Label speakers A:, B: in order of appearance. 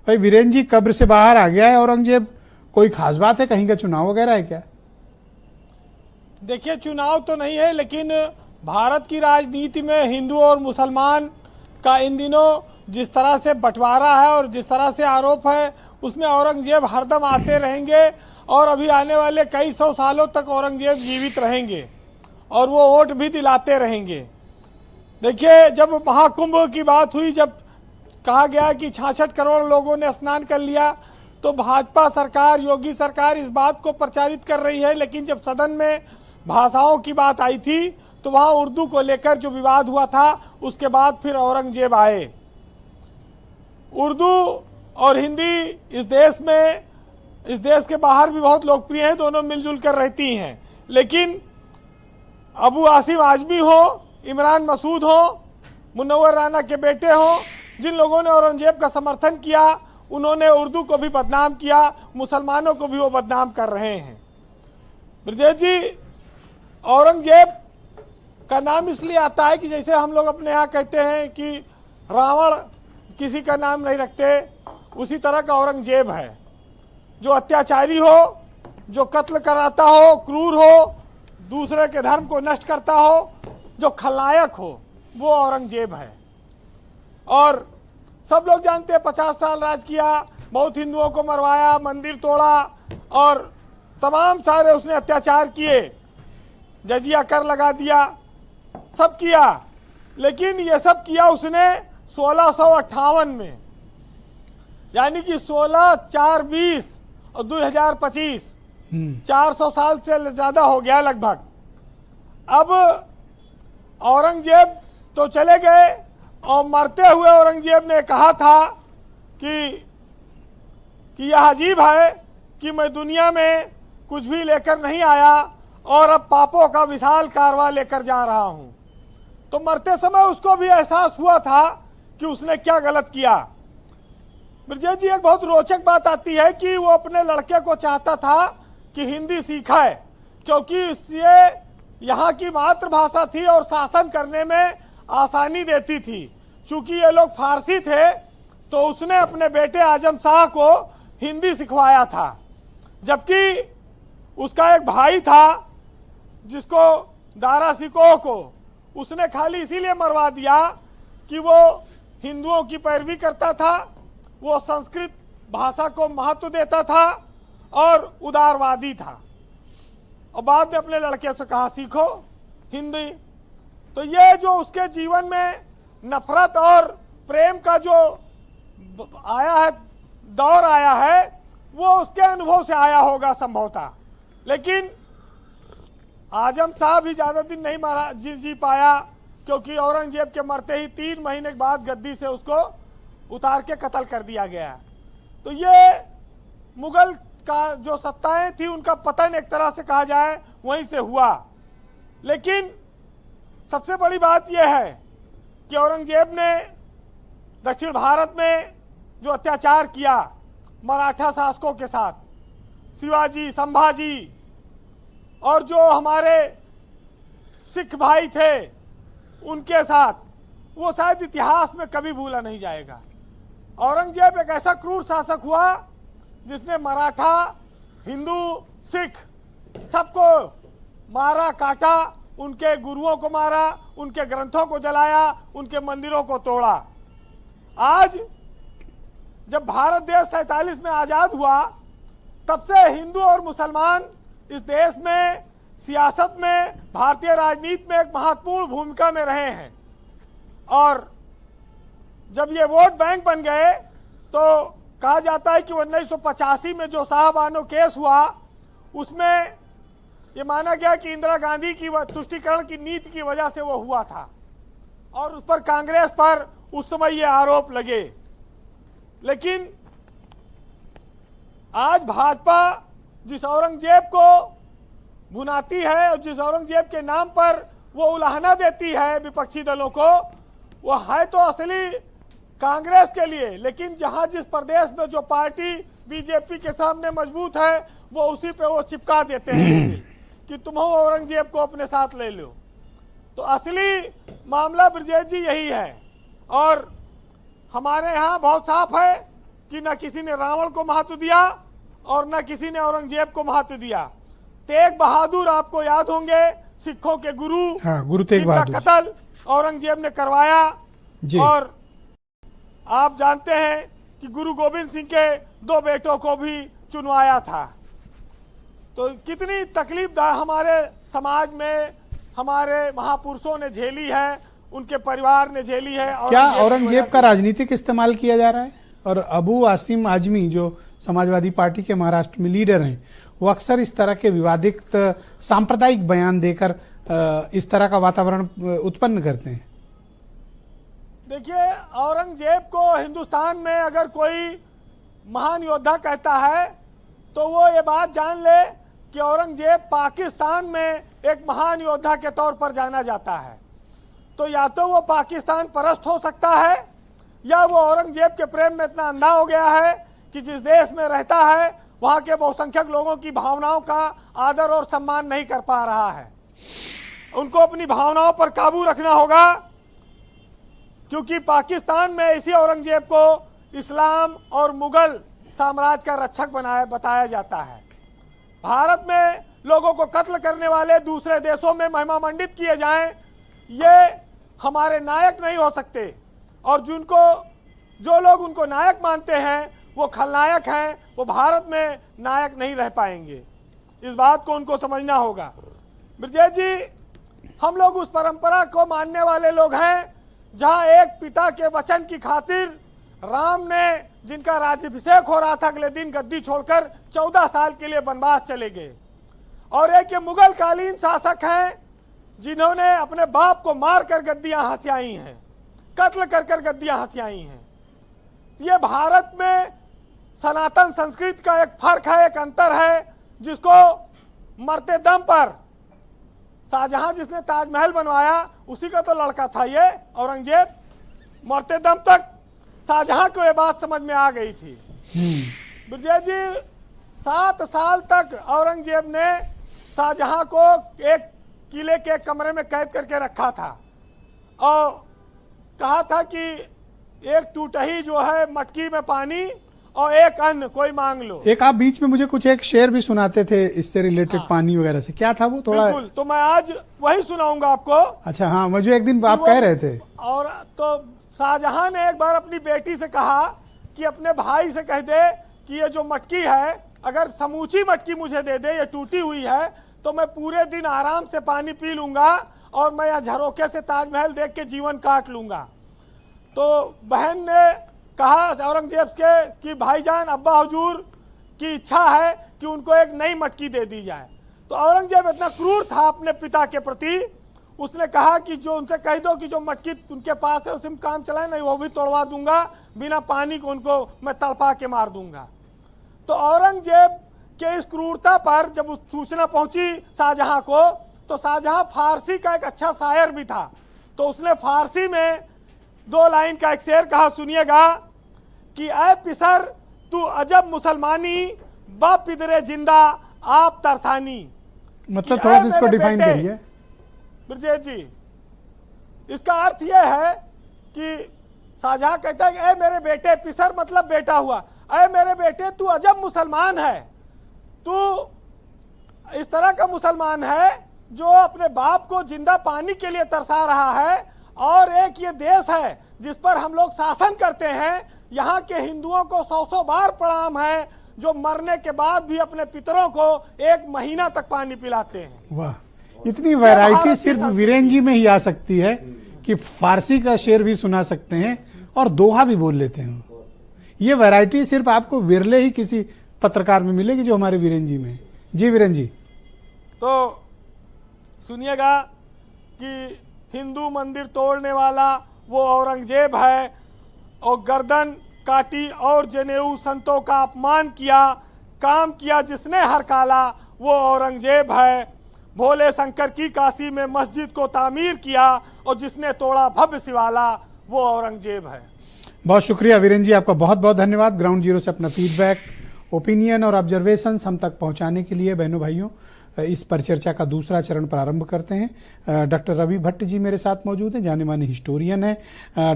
A: भाई वीरेन जी कब्र से बाहर आ गया है औरंगजेब, कोई खास बात है, कहीं का चुनाव वगैरह है क्या?
B: देखिए, चुनाव तो नहीं है, लेकिन भारत की राजनीति में हिंदू और मुसलमान का इन दिनों जिस तरह से बंटवारा है और जिस तरह से आरोप है, उसमें औरंगजेब हरदम आते रहेंगे और अभी आने वाले कई सौ सालों तक औरंगजेब जीवित रहेंगे और वो वोट भी दिलाते रहेंगे। देखिए, जब महाकुंभ की बात हुई, जब कहा गया कि 66 करोड़ लोगों ने स्नान कर लिया, तो भाजपा सरकार, योगी सरकार इस बात को प्रचारित कर रही है, लेकिन जब सदन में भाषाओं की बात आई थी तो वहाँ उर्दू को लेकर जो विवाद हुआ था, उसके बाद फिर औरंगजेब आए। उर्दू और हिंदी इस देश में, इस देश के बाहर भी बहुत लोकप्रिय है, दोनों मिलजुल कर रहती हैं। लेकिन अबू आसिम आजमी हो, इमरान मसूद हो, मुनव्वर राना के बेटे हो, जिन लोगों ने औरंगजेब का समर्थन किया, उन्होंने उर्दू को भी बदनाम किया, मुसलमानों को भी वो बदनाम कर रहे हैं। ब्रजेश जी, औरंगजेब का नाम इसलिए आता है कि जैसे हम लोग अपने यहाँ कहते हैं कि रावण किसी का नाम नहीं रखते, उसी तरह का औरंगजेब है, जो अत्याचारी हो, जो कत्ल कराता हो, क्रूर हो, दूसरे के धर्म को नष्ट करता हो, जो खलनायक हो, वो औरंगजेब है। और सब लोग जानते हैं 50 साल राज किया, बहुत हिंदुओं को मरवाया, मंदिर तोड़ा और तमाम सारे उसने अत्याचार किए, जजिया कर लगा दिया, सब किया। लेकिन ये सब किया उसने 1658 में, यानी कि 16/4/20 और 2025, 400 साल से ज्यादा हो गया लगभग। अब औरंगजेब तो चले गए और मरते हुए औरंगजेब ने कहा था कि यह अजीब है कि मैं दुनिया में कुछ भी लेकर नहीं आया और अब पापों का विशाल कारवां लेकर जा रहा हूं। तो मरते समय उसको भी एहसास हुआ था कि उसने क्या गलत किया। ब्रजेश जी, एक बहुत रोचक बात आती है कि वो अपने लड़के को चाहता था कि हिंदी सीखा है, क्योंकि इससे यहाँ की मातृभाषा थी और शासन करने में आसानी देती थी। चूंकि ये लोग फारसी थे, तो उसने अपने बेटे आजम शाह को हिंदी सिखवाया था। जबकि उसका एक भाई था जिसको दारा सिकोह को उसने खाली इसीलिए मरवा दिया कि वो हिंदुओं की पैरवी करता था, वो संस्कृत भाषा को महत्व देता था और उदारवादी था। और बाद में अपने लड़के से कहा सीखो हिंदी। तो ये जो उसके जीवन में नफरत और प्रेम का जो आया है, दौर आया है, वो उसके अनुभव से आया होगा संभवतः। लेकिन आजम शाह भी ज्यादा दिन नहीं जी पाया, क्योंकि औरंगजेब के मरते ही 3 महीने के बाद गद्दी से उसको उतार के कत्ल कर दिया गया। तो ये मुगल का जो सत्ताएं थी, उनका पतन एक तरह से कहा जाए वहीं से हुआ। लेकिन सबसे बड़ी बात यह है कि औरंगजेब ने दक्षिण भारत में जो अत्याचार किया मराठा शासकों के साथ, शिवाजी, संभाजी और जो हमारे सिख भाई थे उनके साथ, वो शायद इतिहास में कभी भूला नहीं जाएगा। औरंगजेब एक ऐसा क्रूर शासक हुआ जिसने मराठा, हिंदू, सिख सबको मारा, काटा, उनके गुरुओं को मारा, उनके ग्रंथों को जलाया, उनके मंदिरों को तोड़ा। आज जब भारत देश 47 में आजाद हुआ, तब से हिंदू और मुसलमान इस देश में सियासत में, भारतीय राजनीति में एक महत्वपूर्ण भूमिका में रहे हैं। और जब ये वोट बैंक बन गए, तो कहा जाता है कि 1985 में जो शाहबानो केस हुआ, उसमें ये माना गया कि इंदिरा गांधी की तुष्टीकरण की नीति की वजह से वो हुआ था और उस पर कांग्रेस पर उस समय ये आरोप लगे। लेकिन आज भाजपा जिस औरंगजेब को भुनाती है और जिस औरंगजेब के नाम पर वो उलाहना देती है विपक्षी दलों को, वो है तो असली कांग्रेस के लिए, लेकिन जहां जिस प्रदेश में जो पार्टी बीजेपी के सामने मजबूत है, वो उसी पे वो चिपका देते हैं कि तुम हो औरंगजेब को अपने साथ ले लो। तो असली मामला ब्रजेश जी यही है। और हमारे यहाँ बहुत साफ है कि न किसी ने रावण को महत्व दिया और न किसी ने औरंगजेब को महत्व दिया। तेग बहादुर आपको याद होंगे, सिखों के गुरु,
A: हाँ, गुरु तेग
B: जिनका
A: बहादुर
B: कत्ल औरंगजेब ने करवाया
A: जी।
B: और आप जानते हैं कि गुरु गोविंद सिंह के 2 बेटों को भी चुनवाया था। तो कितनी तकलीफदायक हमारे समाज में हमारे महापुरुषों ने झेली है, उनके परिवार ने झेली है।
A: क्या औरंगजेब का राजनीतिक इस्तेमाल किया जा रहा है? और अबू आसिम आजमी जो समाजवादी पार्टी के महाराष्ट्र में लीडर हैं, वो अक्सर इस तरह के विवादित सांप्रदायिक बयान देकर इस तरह का वातावरण उत्पन्न करते हैं।
B: देखिए, औरंगजेब को हिंदुस्तान में अगर कोई महान योद्धा कहता है तो वो ये बात जान ले कि औरंगजेब पाकिस्तान में एक महान योद्धा के तौर पर जाना जाता है। तो या तो वो पाकिस्तान परस्त हो सकता है या वो औरंगजेब के प्रेम में इतना अंधा हो गया है कि जिस देश में रहता है वहाँ के बहुसंख्यक लोगों की भावनाओं का आदर और सम्मान नहीं कर पा रहा है। उनको अपनी भावनाओं पर काबू रखना होगा, क्योंकि पाकिस्तान में इसी औरंगजेब को इस्लाम और मुगल साम्राज्य का रक्षक बताया जाता है। भारत में लोगों को कत्ल करने वाले दूसरे देशों में महिमा मंडित किए जाएं, ये हमारे नायक नहीं हो सकते। और जो लोग उनको नायक मानते हैं वो खलनायक हैं, वो भारत में नायक नहीं रह पाएंगे। इस बात को उनको समझना होगा। ब्रजेश जी, हम लोग उस परंपरा को मानने वाले लोग हैं जहां एक पिता के वचन की खातिर राम ने, जिनका राज्याभिषेक हो रहा था, अगले दिन गद्दी छोड़कर 14 साल के लिए वनवास चले गए। और एक ये मुगल कालीन शासक हैं जिन्होंने अपने बाप को मार कर गद्दियां हथियाई हैं, कत्ल कर कर गद्दियां हथियाई हैं। ये भारत में सनातन संस्कृति का एक फर्क है, एक अंतर है, जिसको मरते दम पर शाहजहां जिसने ताजमहल बनवाया उसी का तो लड़का था ये औरंगजेब। मरते दम तक शाहजहां को ये बात समझ में आ गई थी। ब्रजेश जी, 7 साल तक औरंगजेब ने शाहजहां को एक किले के कमरे में कैद करके रखा था और कहा था कि एक टूटही जो है मटकी में पानी और एक अन्न कोई मांग लो।
A: एक आप बीच में मुझे कुछ एक शेर भी सुनाते थे इससे रिलेटेड, पानी वगैरह से, क्या था वो? थोड़ा
B: बिल्कुल, तो मैं आज वही सुनाऊंगा आपको।
A: अच्छा, हाँ, मुझे एक दिन आप कह रहे थे।
B: और तो शाहजहां ने एक बार अपनी बेटी से कहा कि अपने भाई से कह दे कि ये जो मटकी है, अगर समूची मटकी मुझे दे दे, ये टूटी हुई है, तो मैं पूरे दिन आराम से पानी पी लूंगा और मैं यहाँ झरोखे से ताजमहल देख के जीवन काट लूंगा। तो बहन ने कहा औरंगजेब के कि भाईजान, अब्बा हुजूर की इच्छा है कि उनको एक नई मटकी दे दी जाए। तो औरंगजेब इतना क्रूर था अपने पिता के प्रति, उसने कहा कि जो उनसे कह दो कि जो मटकी उनके पास है उसी में काम चलाए, नहीं वो भी तोड़वा दूंगा, बिना पानी को उनको मैं तड़पा के मार दूंगा। तो औरंगजेब के इस क्रूरता पर जब उस सूचना पहुंची शाहजहां को, तो शाहजहां फारसी का एक अच्छा शायर भी था, तो उसने फारसी में 2 लाइन का एक शेर कहा, सुनिएगा कि ऐ पिसर तू अजब मुसलमानी, बा पिदरे जिंदा आप तरसानी।
A: मतलब थोड़ा सा इसको डिफाइन करिए
B: ब्रजेश जी। इसका अर्थ यह है कि शाहजहां कहता है कि ऐ मेरे बेटे, पिसर मतलब बेटा हुआ, ऐ मेरे बेटे तू अजब मुसलमान है, तू इस तरह का मुसलमान है जो अपने बाप को जिंदा पानी के लिए तरसा रहा है। और एक ये देश है जिस पर हम लोग शासन करते हैं, यहाँ के हिंदुओं को 100 बार प्रणाम है, जो मरने के बाद भी अपने पितरों को 1 महीना तक पानी पिलाते हैं।
A: वाह, इतनी वैरायटी सिर्फ वीरेन जी में ही आ सकती है कि फारसी का शेर भी सुना सकते हैं और दोहा भी बोल लेते हैं। ये वैरायटी सिर्फ आपको विरले ही किसी पत्रकार में मिलेगी जो हमारे वीरेन जी में। जी वीरेन जी,
B: तो सुनिएगा कि हिंदू मंदिर तोड़ने वाला वो औरंगजेब है, और गर्दन काटी और जनेऊ संतों का अपमान किया, काम किया जिसने हर काला वो औरंगजेब है। भोले शंकर की काशी में मस्जिद को तामीर किया और जिसने तोड़ा भव्य शिवाला वो औरंगजेब है।
A: बहुत शुक्रिया वीरेन जी, आपका बहुत बहुत धन्यवाद ग्राउंड जीरो से अपना फीडबैक, ओपिनियन और ऑब्जर्वेशंस हम तक पहुंचाने के लिए। बहनों भाइयों, इस परिचर्चा का दूसरा चरण प्रारंभ करते हैं। डॉक्टर रवि भट्ट जी मेरे साथ मौजूद हैं, जाने माने हिस्टोरियन हैं।